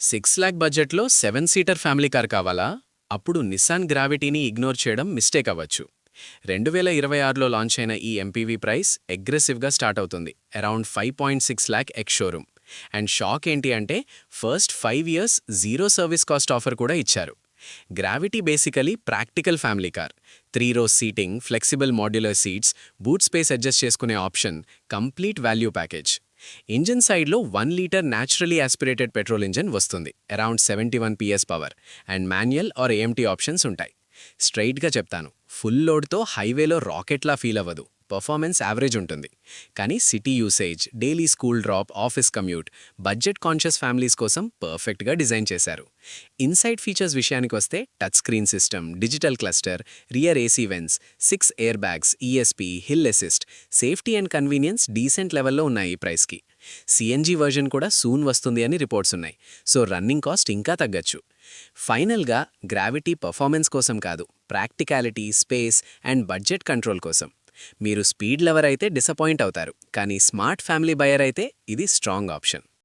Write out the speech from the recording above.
6 lock బడ్జెట్లో 7 seater family car కావాలా? అప్పుడు నిస్సాన్ గ్రావిటీని ఇగ్నోర్ చేయడం మిస్టేక్ అవ్వచ్చు. 2026లో లాంచ్ అయిన ఈ ఎంపీవీ ప్రైస్ అగ్రెసివ్గా స్టార్ట్ అవుతుంది, around 5.6 lakh ex showroom. And shock ఏంటి అంటే first 5 years zero service cost offer కూడా ఇచ్చారు. Gravity basically practical family car. 3 rows seating, flexible modular seats, boot space adjust చేసుకునే option, complete value package. Engine సైడ్లో 1 litre naturally aspirated petrol engine వస్తుంది, around 71 PS power. And manual are AMT options ఉంటాయి. స్ట్రైట్గా చెప్తాను, full లోడ్తో హైవేలో రాకెట్లా feel అవ్వదు, performance average ఉంటుంది. కానీ city usage, daily school drop, office commute, budget conscious families కోసం పర్ఫెక్ట్గా డిజైన్ చేశారు. ఇన్సైడ్ ఫీచర్స్ విషయానికి వస్తే touch screen system, digital cluster, rear AC veins, 6 air bags, ESP, hill assist, safety and convenience decent లెవెల్లో ఉన్నాయి ఈ ప్రైస్కి. సిఎన్జీ వర్జన్ కూడా సూన్ వస్తుంది అని రిపోర్ట్స్ ఉన్నాయి, సో రన్నింగ్ కాస్ట్ ఇంకా తగ్గచ్చు. ఫైనల్గా గ్రావిటీ పర్ఫార్మెన్స్ కోసం కాదు, practicality, space and budget control కోసం. మీరు స్పీడ్ లవర్ అయితే డిసప్పాయింట్ అవుతారు, కానీ స్మార్ట్ ఫ్యామిలీ బయర్ అయితే ఇది స్ట్రాంగ్ ఆప్షన్.